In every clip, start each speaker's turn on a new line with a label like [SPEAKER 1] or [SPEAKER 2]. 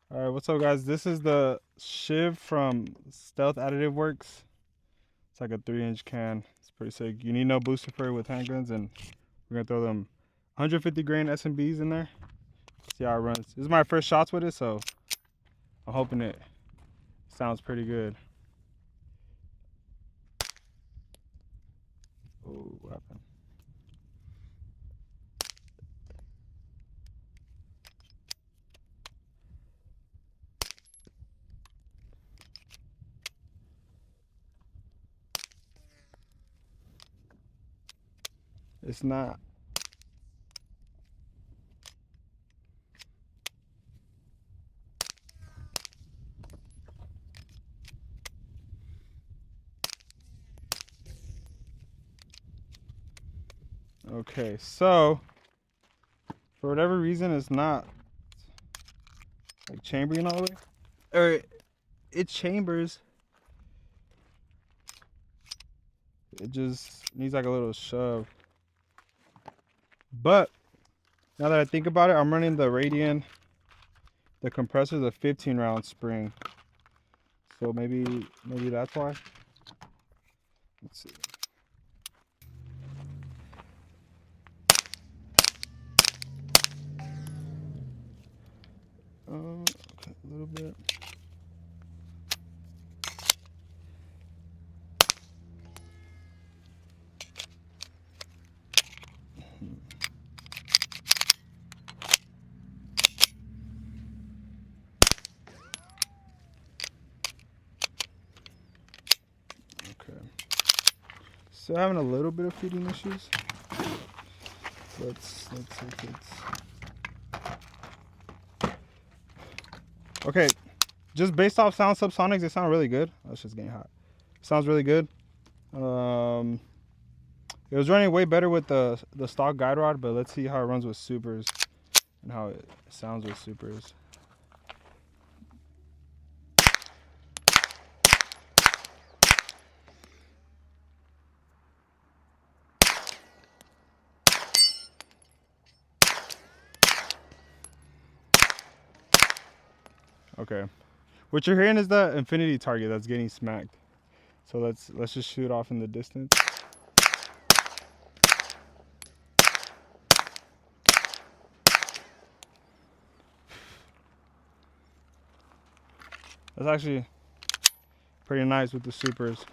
[SPEAKER 1] All right, what's up, guys? This is the SHIV from Stealth Additive Works. It's like a 3-inch can. It's pretty sick. You need no booster for it with handguns, and we're gonna throw them 150 grain SMBs in there. See how it runs. This is my first shots with it, so I'm hoping it sounds pretty good. Oh, what happened? It's not. Okay, so for whatever reason, it's not like chambering all the way. Or it chambers. It just needs like a little shove. But now that I think about it, I'm running the Radian. The compressor is a 15 round spring. So maybe that's why. Let's see. Okay, a little bit. Okay. Still having a little bit of feeding issues. Let's see if it's okay. Just based off sound subsonics, it sounds really good. Oh, it's just getting hot. Sounds really good. It was running way better with the stock guide rod, but let's see how it runs with supers and how it sounds with supers. Okay. What you're hearing is the infinity target that's getting smacked. So let's just shoot off in the distance. That's actually pretty nice with the supers.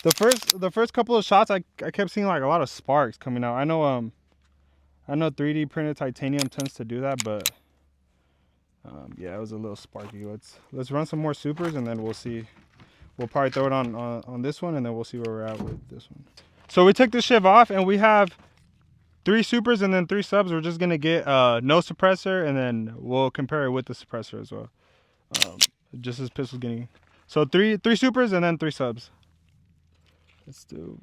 [SPEAKER 1] The first couple of shots I kept seeing like a lot of sparks coming out. I know 3D printed titanium tends to do that, but yeah, it was a little sparky. Let's run some more supers and then we'll see. We'll probably throw it on this one and then we'll see where we're at with this one. So we took the SHIV off and we have 3 supers and then 3 subs. We're just gonna get no suppressor and then we'll compare it with the suppressor as well. Just as pistol's getting. So three supers and then 3 subs. Let's do.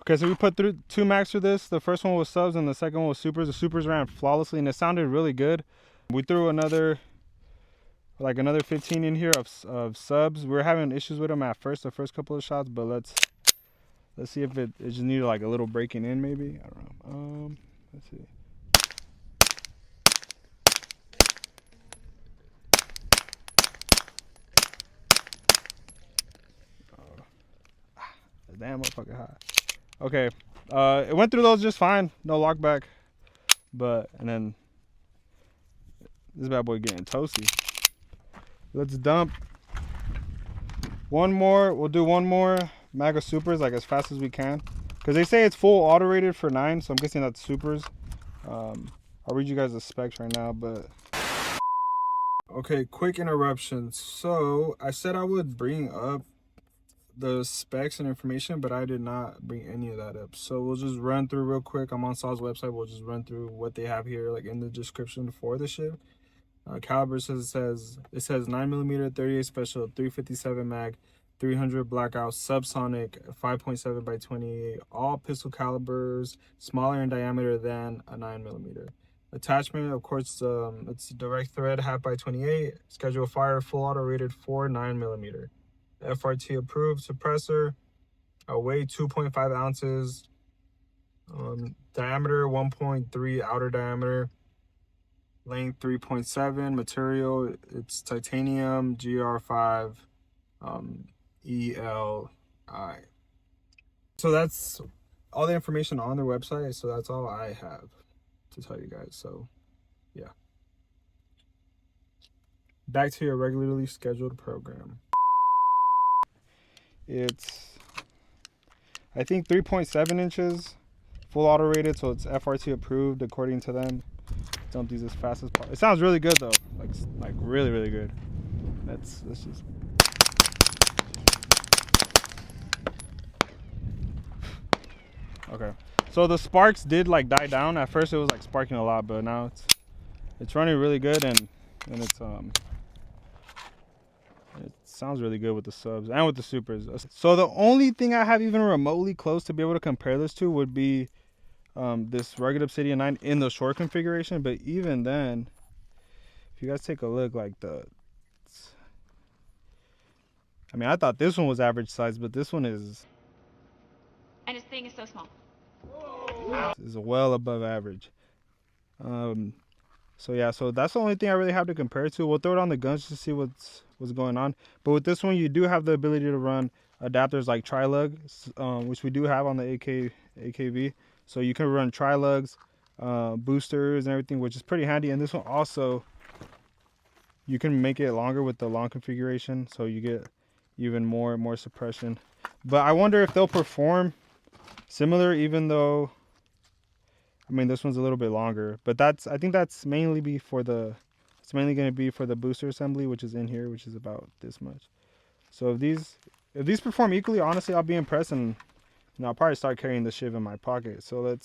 [SPEAKER 1] Okay, so we put through 2 max through this. The first one was subs and the second one was supers. The supers ran flawlessly and it sounded really good. We threw another 15 in here of subs. We were having issues with them at first, the first couple of shots, but let's see if it just needed like a little breaking in maybe. I don't know. Let's see. Damn, motherfucking hot. Okay, it went through those just fine, no lockback, and then this bad boy getting toasty. Let's dump one more. We'll do one more Maga supers like as fast as we can, because they say it's full auto rated for 9, so I'm guessing that's supers. I'll read you guys the specs right now, but okay, quick interruption. So I said I would bring up the specs and information, but I did not bring any of that up, so we'll just run through real quick. I'm on SHIIV's website. We'll just run through what they have here like in the description for the SHIIV. Caliber says 9mm 38 special 357 mag 300 blackout subsonic 5.7 by 28, all pistol calibers smaller in diameter than a 9mm. Attachment, of course, it's direct thread 1/2 by 28, schedule fire full auto rated for 9mm. FRT approved suppressor, Weight 2.5 ounces. Diameter 1.3, outer diameter. Length 3.7. Material, it's titanium GR5 ELI. So that's all the information on their website. So that's all I have to tell you guys. So yeah, back to your regularly scheduled program. It's, I think, 3.7 inches, full auto rated, so it's FRT approved according to them. Dump these as fast as possible. It sounds really good though, like really good. Let's just. Okay, so the sparks did like die down. At first it was like sparking a lot, but now it's running really good, and it's it sounds really good with the subs and with the supers. So the only thing I have even remotely close to be able to compare this to would be this rugged Obsidian 9 in the short configuration. But even then, if you guys take a look, like I mean, I thought this one was average size, but this one is,
[SPEAKER 2] and this thing is so small.
[SPEAKER 1] Is well above average. So yeah, so that's the only thing I really have to compare it to. We'll throw it on the guns to see what's going on. But with this one, you do have the ability to run adapters like tri-lug, which we do have on the AKV. So you can run tri-lugs, boosters and everything, which is pretty handy. And this one also, you can make it longer with the long configuration, so you get even more suppression. But I wonder if they'll perform similar, even though, I mean, this one's a little bit longer. But I think that's mainly going to be for the booster assembly, which is in here, which is about this much. So if these perform equally, honestly, I'll be impressed, and I'll probably start carrying the SHIIV in my pocket. So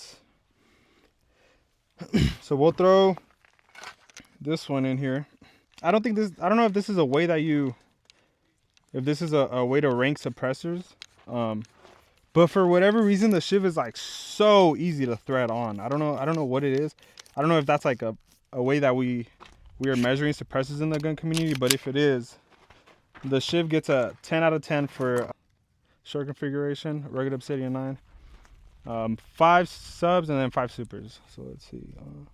[SPEAKER 1] so we'll throw this one in here. I don't know if this is a way a way to rank suppressors. But for whatever reason, the SHIIV is like so easy to thread on. I don't know what it is. I don't know if that's like a way that we are measuring suppressors in the gun community, but if it is, the SHIIV gets a 10 out of 10 for short configuration, rugged Obsidian 9. 5 subs and then 5 supers. So let's see. Oh,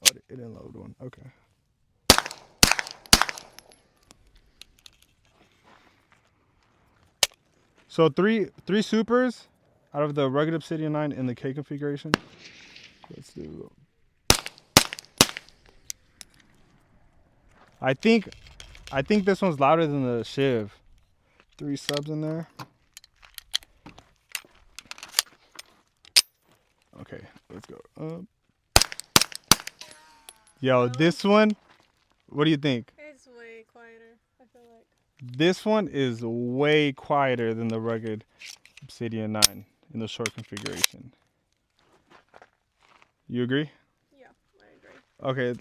[SPEAKER 1] it didn't load one. Okay. So three supers out of the rugged Obsidian 9 in the K configuration. Let's do. I think this one's louder than the SHIIV. 3 subs in there. Okay, let's go. Yo, this one, what do you think?
[SPEAKER 3] It's way quieter, I feel like.
[SPEAKER 1] This one is way quieter than the rugged Obsidian 9 in the short configuration. You agree?
[SPEAKER 3] Yeah, I agree.
[SPEAKER 1] Okay.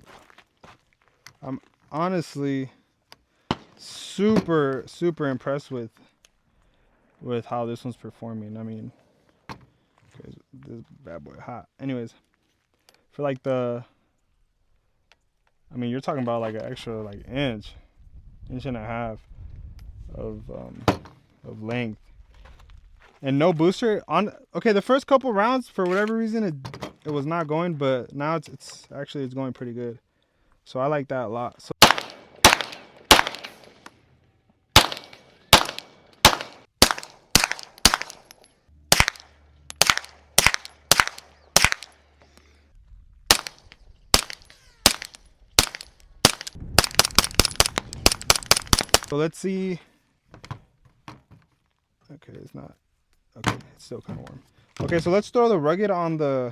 [SPEAKER 1] I'm honestly super impressed with how this one's performing. I mean, okay, this bad boy hot. Anyways, for like I mean, you're talking about like an extra like inch and a half of length, and no booster on. Okay, the first couple rounds, for whatever reason, it was not going, but now it's actually going pretty good. So I like that a lot. So let's see. Okay, it's not. Okay, it's still kind of warm. Okay, so let's throw the rugged on the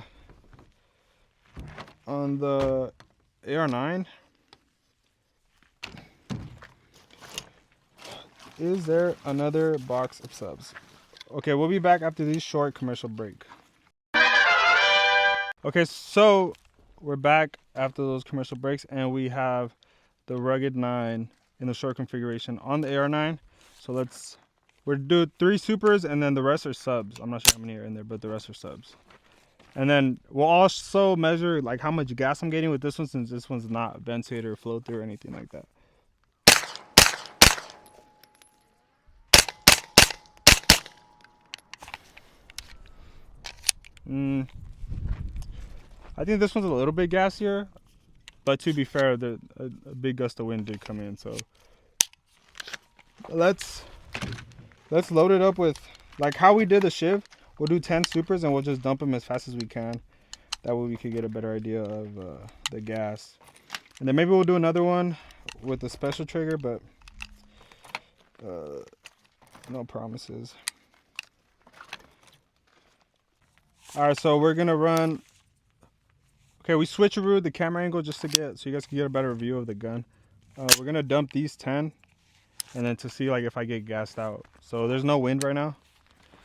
[SPEAKER 1] AR9. Is there another box of subs? Okay, we'll be back after this short commercial break. Okay, so we're back after those commercial breaks, and we have the rugged 9 in the short configuration on the AR9. So we're do 3 supers, and then the rest are subs. I'm not sure how many are in there, but the rest are subs. And then we'll also measure like how much gas I'm getting with this one, since this one's not ventilated or flow through or anything like that. I think this one's a little bit gassier, but to be fair, a big gust of wind did come in. So let's load it up with like how we did the SHIIV. We'll do 10 supers and we'll just dump them as fast as we can. That way we could get a better idea of the gas. And then maybe we'll do another one with the special trigger, but no promises. All right, so we're gonna run. Okay, we switcherooed the camera angle just to get, so you guys can get a better view of the gun. We're gonna dump these 10, and then to see like if I get gassed out. So there's no wind right now.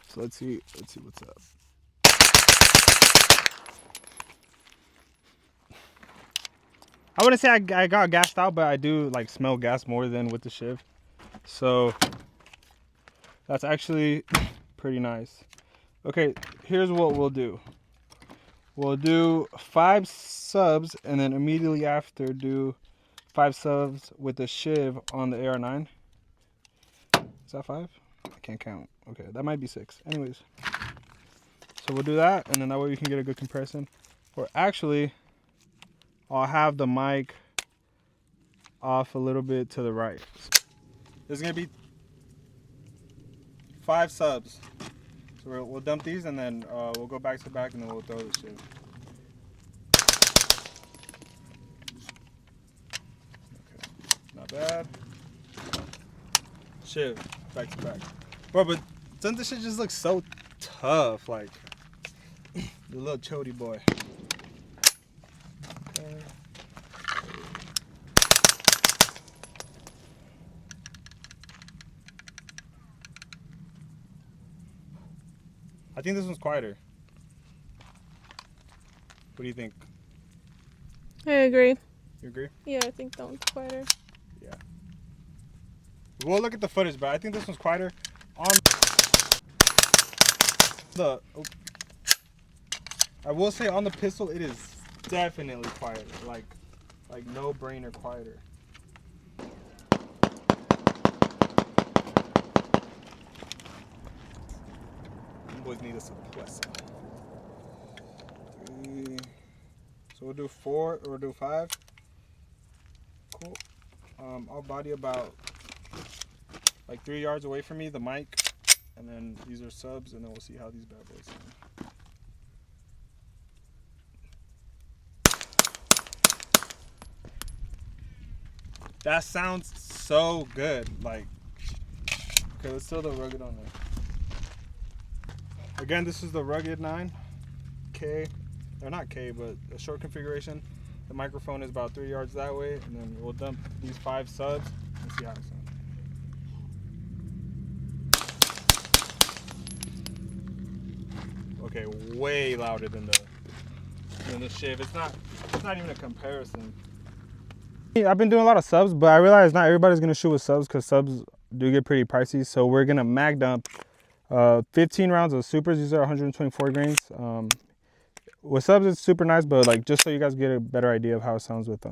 [SPEAKER 1] So let's see what's up. I wouldn't say I got gassed out, but I do like smell gas more than with the SHIIV. So that's actually pretty nice. Okay, here's what we'll do. We'll do 5 subs and then immediately after do 5 subs with the SHIIV on the AR9. Is that 5? I can't count. Okay, that might be 6. Anyways, so we'll do that, and then that way we can get a good comparison. Or actually, I'll have the mic off a little bit to the right. There's gonna be 5 subs. So we'll dump these, and then we'll go back to back, and then we'll throw the SHIIV. Okay, not bad. SHIIV, back to back. Bro, but doesn't this shit just look so tough? Like, the little chody boy. Okay. I think this one's quieter. What do you think?
[SPEAKER 3] I agree.
[SPEAKER 1] You agree?
[SPEAKER 3] Yeah, I think that one's quieter.
[SPEAKER 1] Yeah. We'll look at the footage, but I think this one's quieter. On the, I will say on the pistol, it is definitely quieter. Like no brainer quieter. Boys need a suppressor. 3. So we'll do 4 or we'll do 5. Cool. I'll body about like 3 yards away from me, the mic, and then these are subs, and then we'll see how these bad boys sound. That sounds so good. Like, okay, let's throw the rugged on there. Again, this is the rugged 9K, or not K, but a short configuration. The microphone is about 3 yards that way, and then we'll dump these 5 subs and see how it sounds. Okay, way louder than the SHIIV. It's not even a comparison. I've been doing a lot of subs, but I realize not everybody's gonna shoot with subs because subs do get pretty pricey. So we're gonna mag dump 15 rounds of supers. These are 124 grains. With subs, it's super nice, but like just so you guys get a better idea of how it sounds with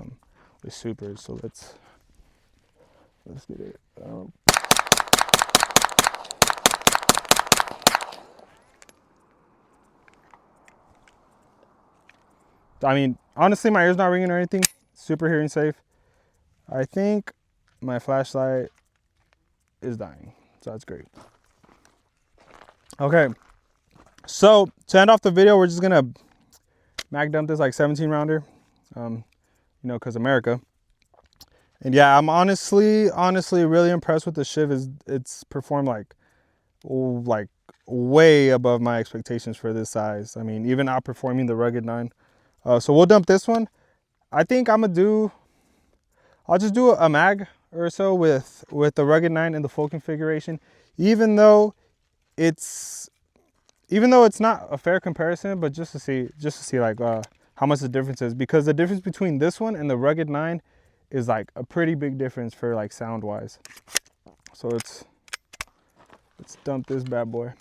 [SPEAKER 1] supers. So let's get it. I mean, honestly, my ear's not ringing or anything. Super hearing safe. I think my flashlight is dying, so that's great. Okay, so to end off the video, we're just gonna mag dump this like 17 rounder, you know, cause America. And yeah, I'm honestly really impressed with the SHIIV. It's performed like way above my expectations for this size. I mean, even outperforming the rugged 9. So we'll dump this one. I think I'll just do a mag or so with the rugged 9 in the full configuration, even though it's not a fair comparison, but just to see like how much the difference is, because the difference between this one and the rugged 9 is like a pretty big difference for like sound wise. So let's dump this bad boy.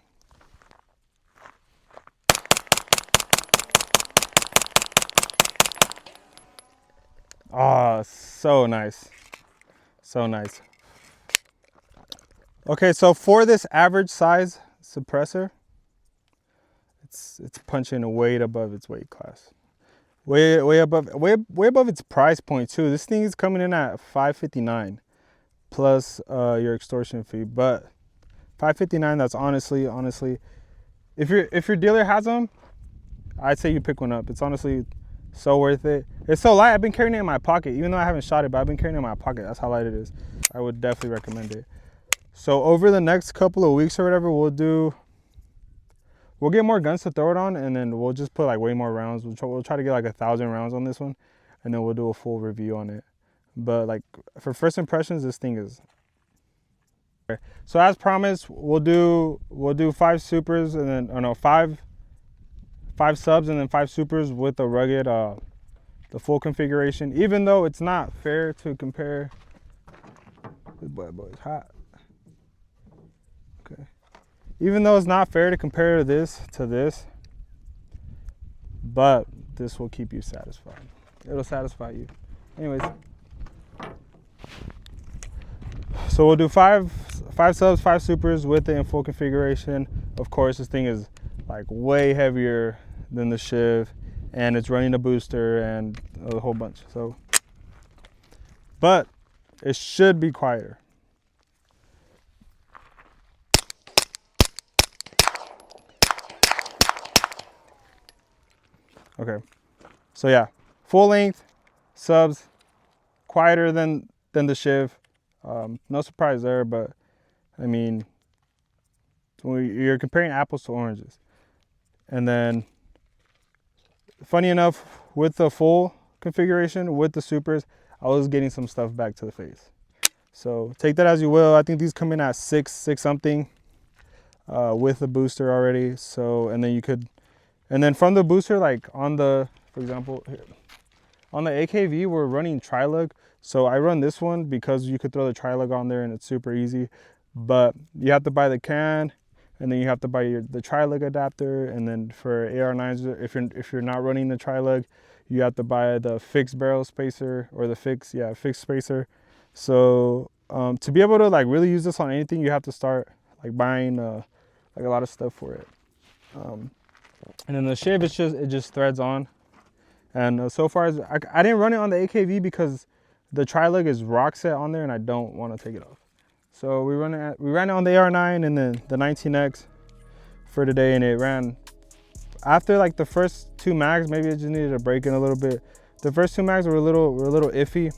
[SPEAKER 1] Oh, so nice. So nice. Okay, so for this average size suppressor, it's punching way above its weight class. Way above its price point too. This thing is coming in at $559 plus your extortion fee. But $559, that's honestly, if your dealer has them, I'd say you pick one up. It's honestly so worth it. It's so light. I've been carrying it in my pocket, even though I haven't shot it, but I've been carrying it in my pocket. That's how light it is. I would definitely recommend it. So over the next couple of weeks or whatever, we'll get more guns to throw it on, and then we'll just put like way more rounds. We'll try to get like 1,000 rounds on this one, and then we'll do a full review on it. But like for first impressions, this thing is. Okay. So as promised, we'll do 5 supers and then, or no, 5 subs and then 5 supers with the rugged, the full configuration. Even though it's not fair to compare, this boy's hot. Okay. Even though it's not fair to compare this to this, but this will keep you satisfied. It'll satisfy you. Anyways, so we'll do 5 subs, 5 supers with it in full configuration. Of course, this thing is like way heavier than the SHIIV, and it's running a booster and a whole bunch. So, but it should be quieter. Okay, so yeah, full length subs, quieter than the SHIIV. No surprise there, but I mean, you're comparing apples to oranges. And then, funny enough, with the full configuration, with the supers, I was getting some stuff back to the face. So take that as you will. I think these come in at 6 something with the booster already. So, and then you could, and then from the booster, like on the, for example, here, on the AKV, we're running tri-lug. So I run this one because you could throw the tri-lug on there and it's super easy. But you have to buy the can, and then you have to buy the tri-lug adapter. And then for AR9s, if you're not running the tri-lug, you have to buy the fixed barrel spacer or the fixed spacer. So to be able to like really use this on anything, you have to start like buying like a lot of stuff for it. And then the SHIIV, it just threads on. And so far as I didn't run it on the AKV because the tri-lug is rock set on there and I don't want to take it off. So we ran it on the AR9 and then the 19X for today, and it ran after like the first 2 mags. Maybe it just needed to break in a little bit. The first 2 mags were a little iffy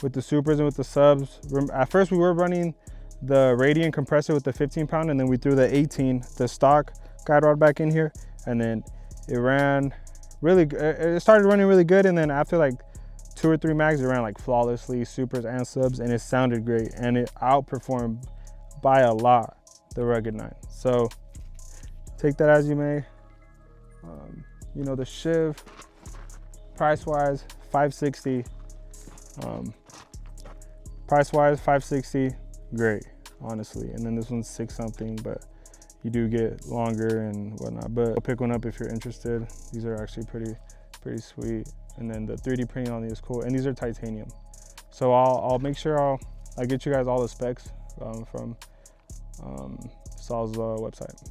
[SPEAKER 1] with the supers and with the subs. At first we were running the Radiant compressor with the 15-pound, and then we threw the 18, the stock guide rod back in here, and then it ran really good. It started running really good, and then after like 2 or 3 mags, it ran like flawlessly, supers and subs, and it sounded great, and it outperformed by a lot the Rugged 9. So take that as you may. You know, the SHIIV, price-wise, $560. Price-wise, $560, great, honestly. And then this one's 6 something, but you do get longer and whatnot. But I'll pick one up if you're interested. These are actually pretty sweet. And then the 3D printing on these is cool. And these are titanium. So I'll make sure I'll get you guys all the specs from Saul's website.